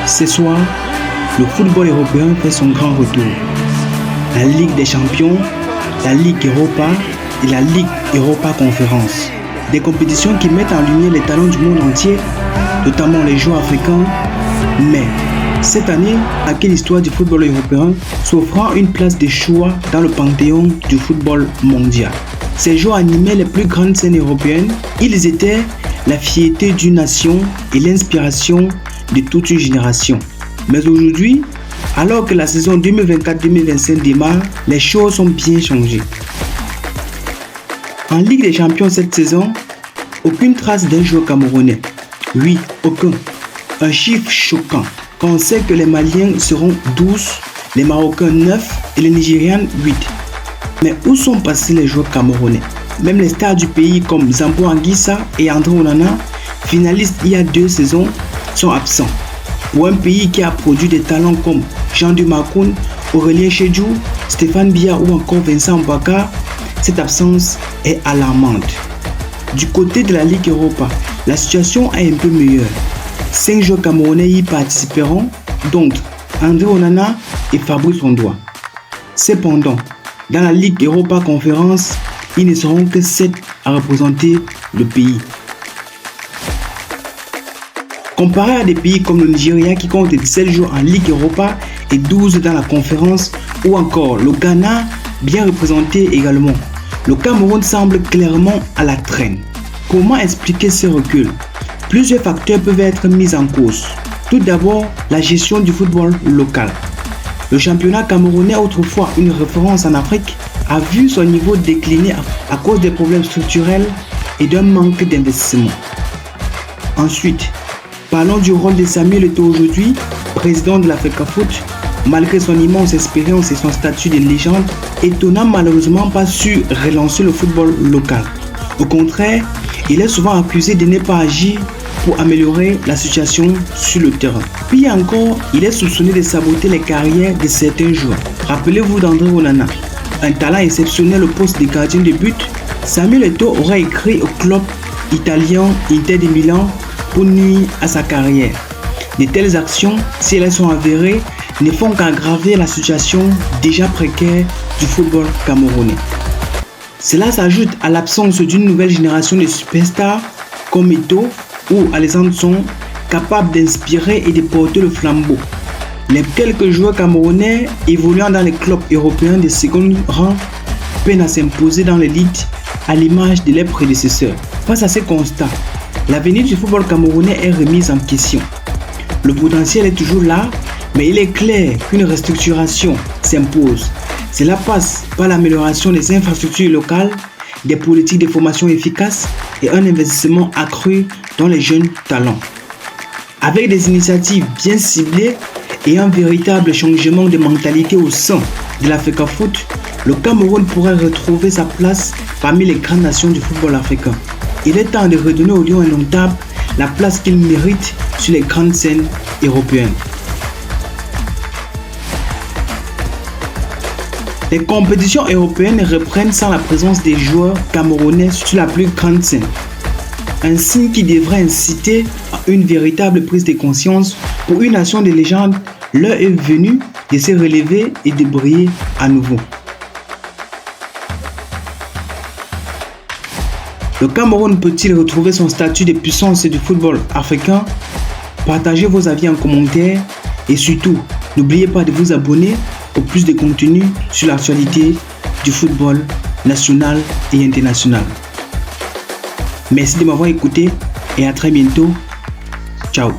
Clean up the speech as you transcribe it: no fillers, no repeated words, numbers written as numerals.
Ce soir, le football européen fait son grand retour. La Ligue des Champions, la Ligue Europa et la Ligue Europa Conférence. Des compétitions qui mettent en lumière les talents du monde entier, notamment les joueurs africains. Mais cette année, à quelle histoire du football européen s'offrant une place de choix dans le panthéon du football mondial. Ces joueurs animaient les plus grandes scènes européennes. Ils étaient la fierté d'une nation et l'inspiration de toute une génération. Mais aujourd'hui, alors que la saison 2024-2025 démarre, les choses sont bien changées. En Ligue des Champions cette saison, aucune trace d'un joueur camerounais. Oui, aucun. Un chiffre choquant. Quand on sait que les Maliens seront 12, les Marocains 9 et les Nigérians 8. Mais où sont passés les joueurs camerounais? Même les stars du pays comme Zambo Anguissa et André Onana, finalistes il y a 2 saisons, sont absents. Pour un pays qui a produit des talents comme Jean-Du Makoun, Aurélien Chedjou, Stéphane Biya ou encore Vincent Mbaka, cette absence est alarmante. Du côté de la Ligue Europa, la situation est un peu meilleure. 5 joueurs camerounais y participeront, dont André Onana et Fabrice Ondoa. Cependant, dans la Ligue Europa Conférence, ils ne seront que 7 à représenter le pays. Comparé à des pays comme le Nigeria qui compte 17 joueurs en Ligue Europa et 12 dans la conférence, ou encore le Ghana bien représenté également, le Cameroun semble clairement à la traîne. Comment expliquer ce recul? Plusieurs facteurs peuvent être mis en cause. Tout d'abord, la gestion du football local. Le championnat camerounais, autrefois une référence en Afrique, a vu son niveau décliner à cause des problèmes structurels et d'un manque d'investissement. Ensuite, parlons du rôle de Samuel Eto'o aujourd'hui, président de la FECAFOOT. Malgré son immense expérience et son statut de légende, Eto'o n'a malheureusement pas su relancer le football local. Au contraire, il est souvent accusé de ne pas agir pour améliorer la situation sur le terrain. Puis encore, il est soupçonné de saboter les carrières de certains joueurs. Rappelez-vous d'André Onana, un talent exceptionnel au poste de gardien de but. Samuel Eto'o aurait écrit au club italien Inter de Milan pour nuire à sa carrière. De telles actions, si elles sont avérées, ne font qu'aggraver la situation déjà précaire du football camerounais. Cela s'ajoute à l'absence d'une nouvelle génération de superstars comme Eto'o ou Alexandre Song, capables d'inspirer et de porter le flambeau. Les quelques joueurs camerounais évoluant dans les clubs européens de second rang peinent à s'imposer dans l'élite à l'image de leurs prédécesseurs. Face à ces constats, l'avenir du football camerounais est remis en question. Le potentiel est toujours là, mais il est clair qu'une restructuration s'impose. Cela passe par l'amélioration des infrastructures locales, des politiques de formation efficaces et un investissement accru dans les jeunes talents. Avec des initiatives bien ciblées et un véritable changement de mentalité au sein de la FECAFOOT, le Cameroun pourrait retrouver sa place parmi les grandes nations du football africain. Il est temps de redonner au lion indomptable la place qu'il mérite sur les grandes scènes européennes. Les compétitions européennes reprennent sans la présence des joueurs camerounais sur la plus grande scène. Un signe qui devrait inciter à une véritable prise de conscience pour une nation de légende. L'heure est venue de se relever et de briller à nouveau. Le Cameroun peut-il retrouver son statut de puissance du football africain? Partagez vos avis en commentaire et surtout, n'oubliez pas de vous abonner pour plus de contenu sur l'actualité du football national et international. Merci de m'avoir écouté et à très bientôt. Ciao.